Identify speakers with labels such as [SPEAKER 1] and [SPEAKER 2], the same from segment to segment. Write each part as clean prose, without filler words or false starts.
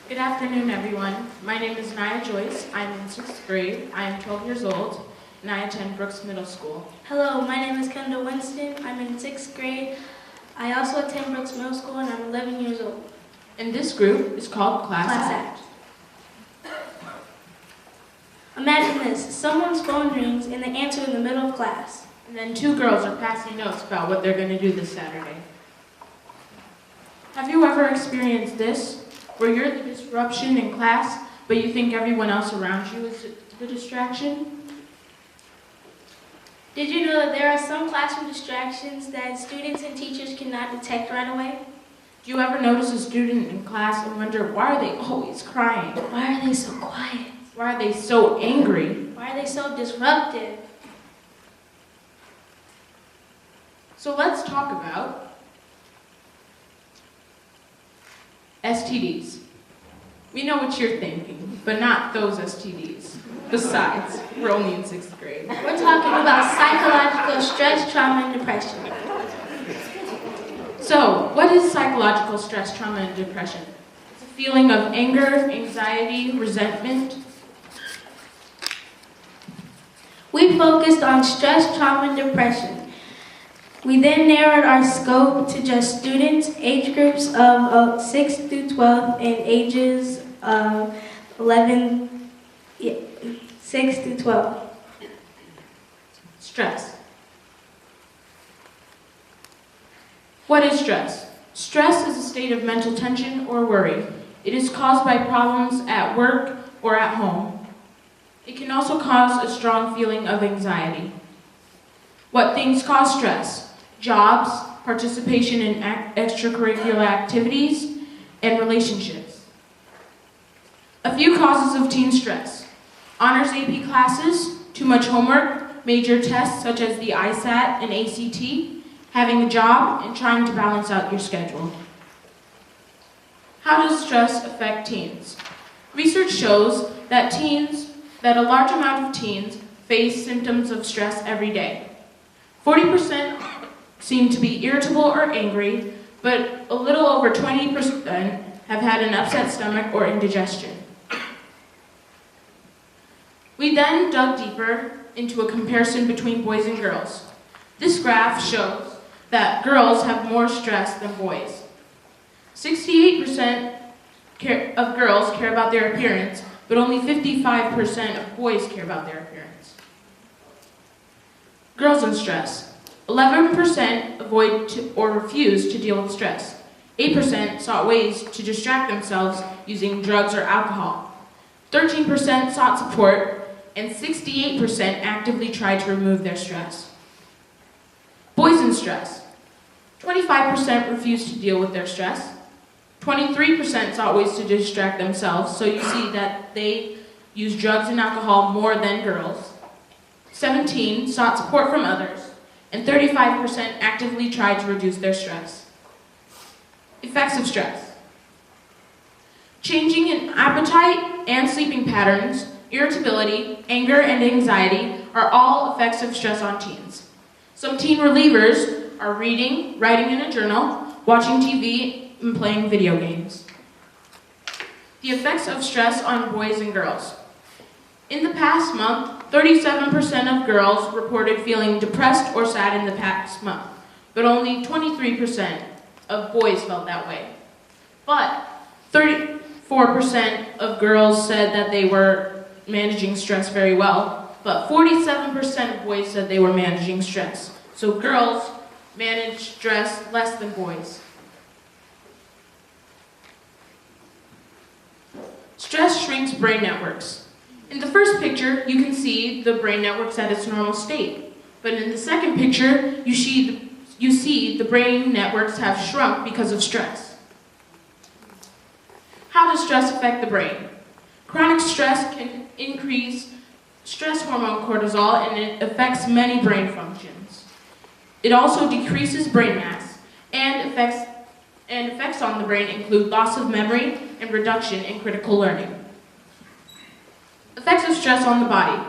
[SPEAKER 1] Good afternoon, everyone. My name is Nia Joyce. I'm in 6th grade. I am 12 years old, and I attend Brooks Middle School.
[SPEAKER 2] Hello, my name is Kendall Winston. I'm in 6th grade. I also attend Brooks Middle School, and I'm 11 years old.
[SPEAKER 1] And this group is called Class Act.
[SPEAKER 2] Imagine this. Someone's phone rings, and they answer in the middle of class.
[SPEAKER 1] And then 2 girls are passing notes about what they're going to do this Saturday. Have you ever experienced this, where you're the disruption in class, but you think everyone else around you is the distraction?
[SPEAKER 2] Did you know that there are some classroom distractions that students and teachers cannot detect right away?
[SPEAKER 1] Do you ever notice a student in class and wonder, why are they always crying?
[SPEAKER 2] Why are they so quiet?
[SPEAKER 1] Why are they so angry?
[SPEAKER 2] Why are they so disruptive?
[SPEAKER 1] So let's talk about STDs. We know what you're thinking, but not those STDs. Besides, we're only in 6th grade.
[SPEAKER 2] We're talking about psychological stress, trauma, and depression.
[SPEAKER 1] So, what is psychological stress, trauma, and depression? It's a feeling of anger, anxiety, resentment.
[SPEAKER 2] We focused on stress, trauma, and depression. We then narrowed our scope to just students, age groups of 6 through 12, and ages of 6 through 12.
[SPEAKER 1] Stress. What is stress? Stress is a state of mental tension or worry. It is caused by problems at work or at home. It can also cause a strong feeling of anxiety. What things cause stress? Jobs, participation in extracurricular activities, and relationships. A few causes of teen stress: honors AP classes, too much homework, major tests such as the ISAT and ACT, having a job, and trying to balance out your schedule. How does stress affect teens? Research shows that a large amount of teens face symptoms of stress every day. 40% seem to be irritable or angry, but a little over 20% have had an upset stomach or indigestion. We then dug deeper into a comparison between boys and girls. This graph shows that girls have more stress than boys. 68% of girls care about their appearance, but only 55% of boys care about their appearance. Girls in stress. 11% avoid or refuse to deal with stress. 8% sought ways to distract themselves using drugs or alcohol. 13% sought support, and 68% actively tried to remove their stress. Boys in stress. 25% refused to deal with their stress. 23% sought ways to distract themselves, so you see that they use drugs and alcohol more than girls. 17% sought support from others, and 35% actively tried to reduce their stress. Effects of stress. Changing in appetite and sleeping patterns, irritability, anger, and anxiety are all effects of stress on teens. Some teen relievers are reading, writing in a journal, watching TV, and playing video games. The effects of stress on boys and girls. In the past month, 37% of girls reported feeling depressed or sad in the past month, but only 23% of boys felt that way. But 34% of girls said that they were managing stress very well, but 47% of boys said they were managing stress. So girls manage stress less than boys. Stress shrinks brain networks. In the first picture, you can see the brain networks at its normal state. But in the second picture, you see the brain networks have shrunk because of stress. How does stress affect the brain? Chronic stress can increase stress hormone cortisol, and it affects many brain functions. It also decreases brain mass, and effects on the brain include loss of memory and reduction in critical learning. Effects of stress on the body.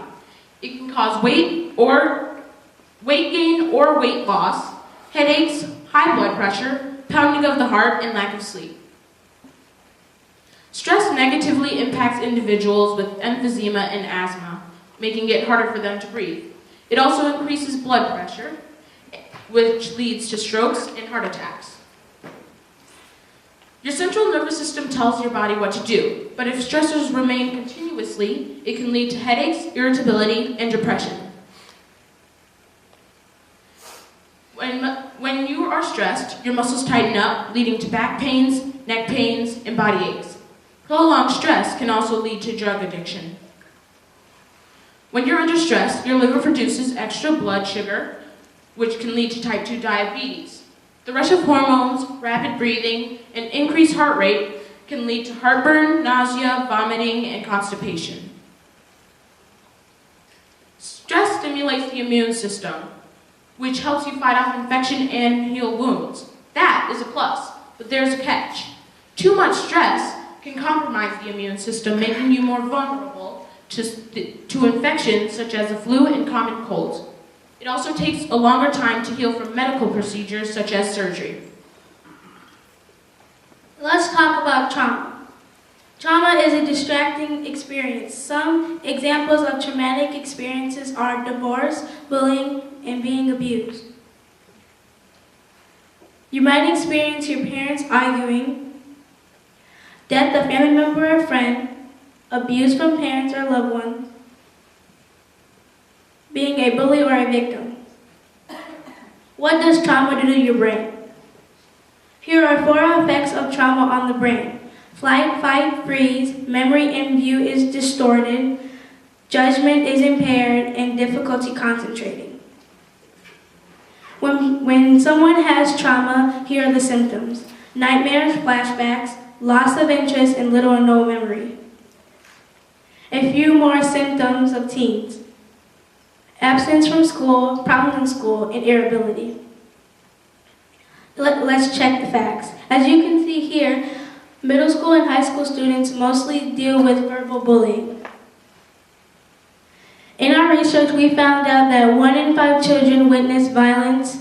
[SPEAKER 1] It can cause weight gain or weight loss, headaches, high blood pressure, pounding of the heart, and lack of sleep. Stress negatively impacts individuals with emphysema and asthma, making it harder for them to breathe. It also increases blood pressure, which leads to strokes and heart attacks. Your central nervous system tells your body what to do, but if stressors remain continuously, it can lead to headaches, irritability, and depression. When you are stressed, your muscles tighten up, leading to back pains, neck pains, and body aches. Prolonged stress can also lead to drug addiction. When you're under stress, your liver produces extra blood sugar, which can lead to type 2 diabetes. The rush of hormones, rapid breathing, and increased heart rate can lead to heartburn, nausea, vomiting, and constipation. Stress stimulates the immune system, which helps you fight off infection and heal wounds. That is a plus, but there's a catch. Too much stress can compromise the immune system, making you more vulnerable to infections such as the flu and common colds. It also takes a longer time to heal from medical procedures such as surgery.
[SPEAKER 2] Let's talk about trauma. Trauma is a distracting experience. Some examples of traumatic experiences are divorce, bullying, and being abused. You might experience your parents arguing, death of family member or friend, abuse from parents or loved ones, being a bully or a victim. What does trauma do to your brain? Here are 4 effects of trauma on the brain. Flight, fight, freeze, memory and view is distorted, judgment is impaired, and difficulty concentrating. When someone has trauma, here are the symptoms: nightmares, flashbacks, loss of interest, and little or no memory. A few more symptoms of teens: absence from school, problems in school, and irritability. Let's check the facts. As you can see here, middle school and high school students mostly deal with verbal bullying. In our research, we found out that 1 in 5 children witness violence.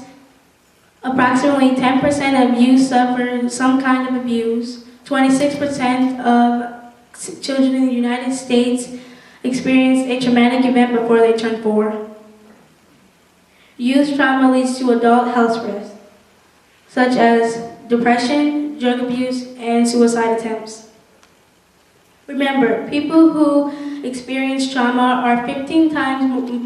[SPEAKER 2] Approximately 10% of youth suffer some kind of abuse. 26% of children in the United States experience a traumatic event before they turn 4. Youth trauma leads to adult health risks, such as depression, drug abuse, and suicide attempts. Remember, people who experience trauma are 15 times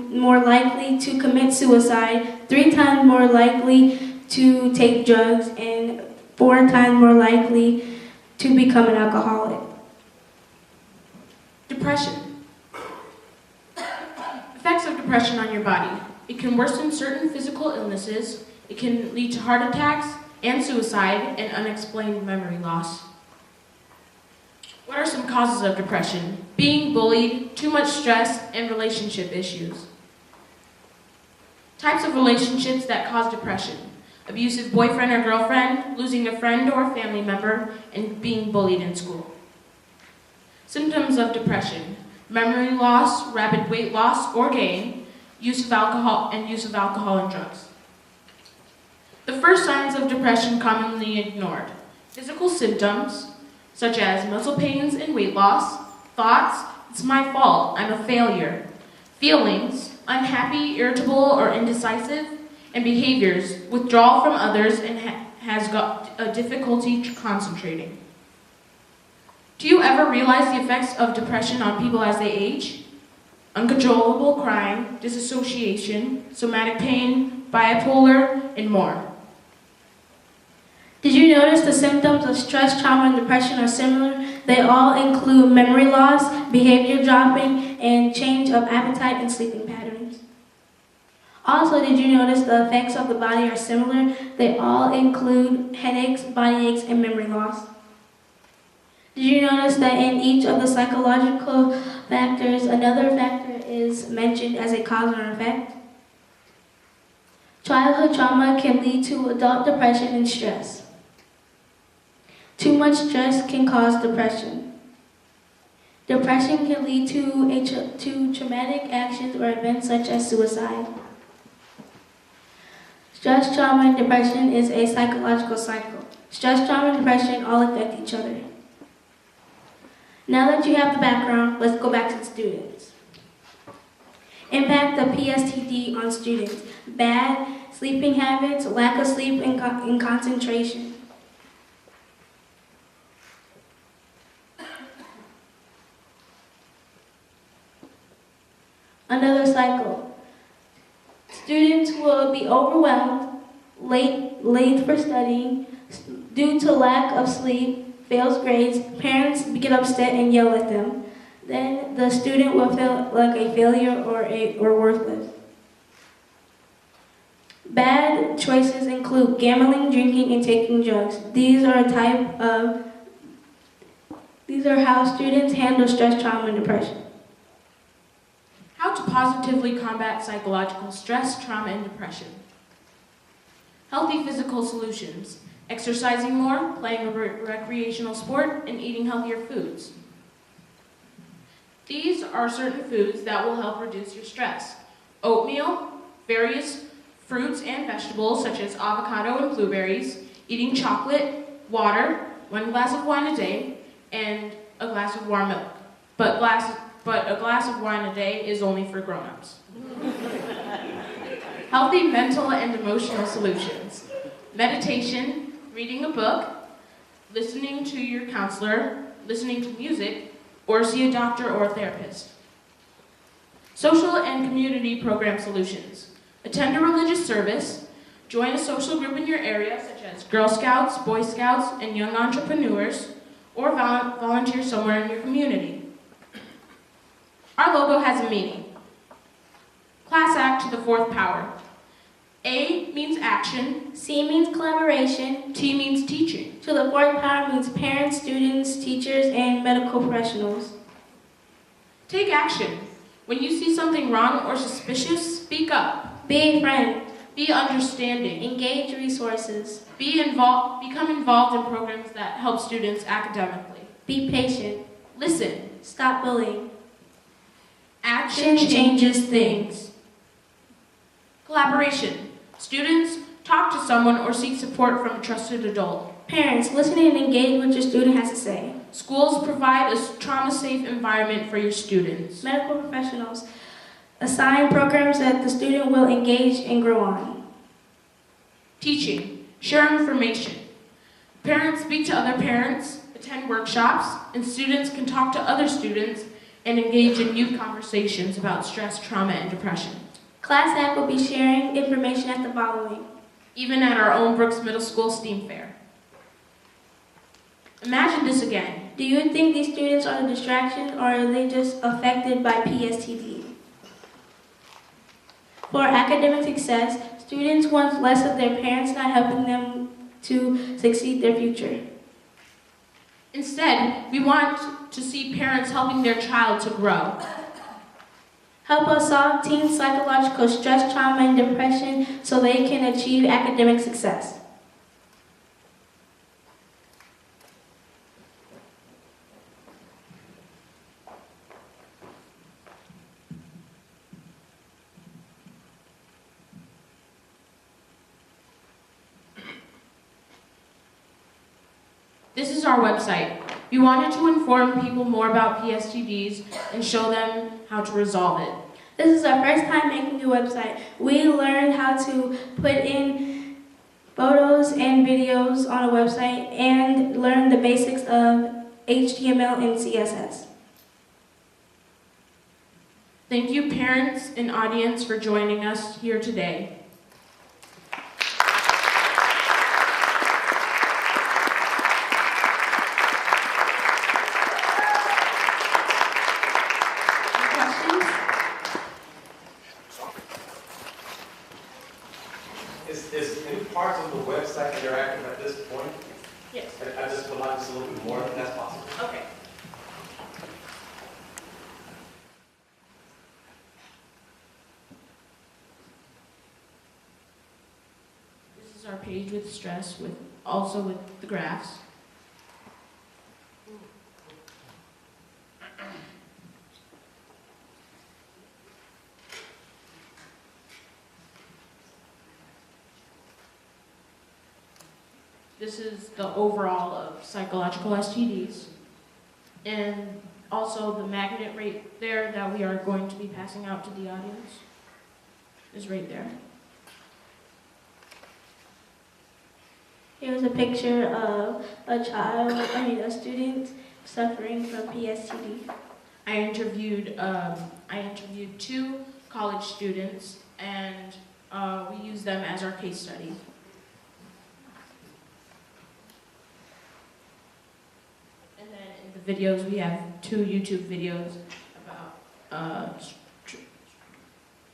[SPEAKER 2] more likely to commit suicide, 3 times more likely to take drugs, and 4 times more likely to become an alcoholic.
[SPEAKER 1] Depression. Effects of depression on your body. It can worsen certain physical illnesses. It can lead to heart attacks and suicide and unexplained memory loss. What are some causes of depression? Being bullied, too much stress, and relationship issues. Types of relationships that cause depression: abusive boyfriend or girlfriend, losing a friend or family member, and being bullied in school. Symptoms of depression: memory loss, rapid weight loss or gain, use of alcohol and drugs. The first signs of depression commonly ignored: physical symptoms, such as muscle pains and weight loss; thoughts, it's my fault, I'm a failure; feelings, unhappy, irritable, or indecisive; and behaviors, withdrawal from others and has got a difficulty concentrating. Do you ever realize the effects of depression on people as they age? Uncontrollable crying, disassociation, somatic pain, bipolar, and more.
[SPEAKER 2] Did you notice the symptoms of stress, trauma, and depression are similar? They all include memory loss, behavior dropping, and change of appetite and sleeping patterns. Also, did you notice the effects of the body are similar? They all include headaches, body aches, and memory loss. Did you notice that in each of the psychological factors, another factor is mentioned as a cause or effect? Childhood trauma can lead to adult depression and stress. Too much stress can cause depression. Depression can lead to traumatic actions or events such as suicide. Stress, trauma, and depression is a psychological cycle. Stress, trauma, and depression all affect each other. Now that you have the background, let's go back to the students. Impact of PSTD on students. Bad sleeping habits, lack of sleep and concentration. Another cycle. Students will be overwhelmed, late for studying, due to lack of sleep, fails grades, parents get upset and yell at them. Then the student will feel like a failure or worthless. Bad choices include gambling, drinking, and taking drugs. These are how students handle stress, trauma, and depression.
[SPEAKER 1] How to positively combat psychological stress, trauma, and depression. Healthy physical solutions. Exercising more, playing a recreational sport, and eating healthier foods. These are certain foods that will help reduce your stress. Oatmeal, various fruits and vegetables such as avocado and blueberries, eating chocolate, water, 1 glass of wine a day, and a glass of warm milk. But a glass of wine a day is only for grown-ups. Healthy mental and emotional solutions. Meditation, reading a book, listening to your counselor, listening to music, or see a doctor or a therapist. Social and community program solutions. Attend a religious service, join a social group in your area such as Girl Scouts, Boy Scouts, and Young Entrepreneurs, or volunteer somewhere in your community. Our logo has a meaning. Class act to the fourth power. A means action,
[SPEAKER 2] C means collaboration.
[SPEAKER 1] T means teaching.
[SPEAKER 2] To the fourth power means parents, students, teachers, and medical professionals.
[SPEAKER 1] Take action. When you see something wrong or suspicious, speak up.
[SPEAKER 2] Be a friend.
[SPEAKER 1] Be understanding.
[SPEAKER 2] Engage resources.
[SPEAKER 1] Become involved in programs that help students academically.
[SPEAKER 2] Be patient.
[SPEAKER 1] Listen.
[SPEAKER 2] Stop bullying.
[SPEAKER 1] Action changes things. Collaboration. Students, talk to someone or seek support from a trusted adult.
[SPEAKER 2] Parents, listen and engage what your student has to say.
[SPEAKER 1] Schools provide a trauma-safe environment for your students.
[SPEAKER 2] Medical professionals, assign programs that the student will engage and grow on.
[SPEAKER 1] Teaching, share information. Parents speak to other parents, attend workshops, and students can talk to other students and engage in youth conversations about stress, trauma, and depression.
[SPEAKER 2] Class act will be sharing information at the following.
[SPEAKER 1] Even at our own Brooks Middle School STEAM Fair. Imagine this again.
[SPEAKER 2] Do you think these students are a distraction or are they just affected by PSTD? For academic success, students want less of their parents not helping them to succeed their future.
[SPEAKER 1] Instead, we want to see parents helping their child to grow.
[SPEAKER 2] Help us solve teen psychological stress, trauma, and depression so they can achieve academic success.
[SPEAKER 1] This is our website. We wanted to inform people more about PSTDs and show them how to resolve it.
[SPEAKER 2] This is our first time making a website. We learned how to put in photos and videos on a website and learn the basics of HTML and CSS.
[SPEAKER 1] Thank you, parents and audience, for joining us here today.
[SPEAKER 3] Is any parts of the website interactive at this point?
[SPEAKER 1] Yes.
[SPEAKER 3] I just would like just a little bit more, if that's possible.
[SPEAKER 1] Okay. This is our page with stress, also with the graphs. This is the overall of psychological STDs. And also the magnet right there that we are going to be passing out to the audience is right there.
[SPEAKER 2] Here's a picture of a student suffering from PSTD.
[SPEAKER 1] I interviewed 2 college students, and we used them as our case study. And then in the videos, we have 2 YouTube videos about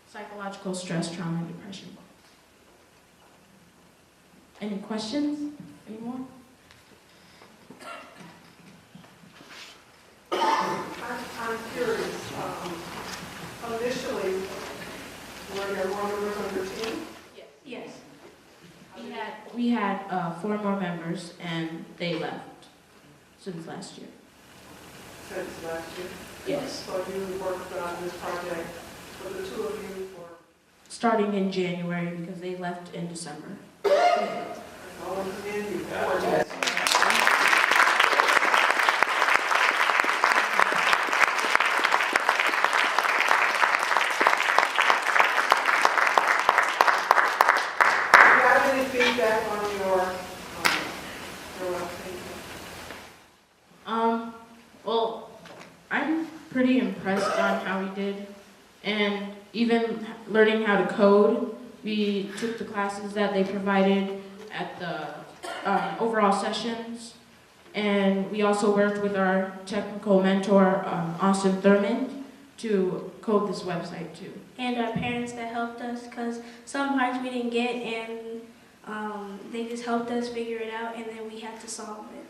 [SPEAKER 1] psychological stress, trauma, and depression. Any questions? Any more?
[SPEAKER 4] I'm curious, initially, were there more members on your team?
[SPEAKER 2] Yes.
[SPEAKER 1] We had 4 more members, and they left since last year.
[SPEAKER 4] Since last year?
[SPEAKER 1] Yes.
[SPEAKER 4] So you worked on this project for the 2 of you for
[SPEAKER 1] Starting in January because they left in December.
[SPEAKER 4] all of the men you for feedback on your website?
[SPEAKER 1] Well, I'm pretty impressed on how we did, and even learning how to code. We took the classes that they provided at the overall sessions, and we also worked with our technical mentor, Austin Thurman, to code this website too.
[SPEAKER 2] And our parents that helped us, because some parts we didn't get, and they just helped us figure it out, and then we had to solve it.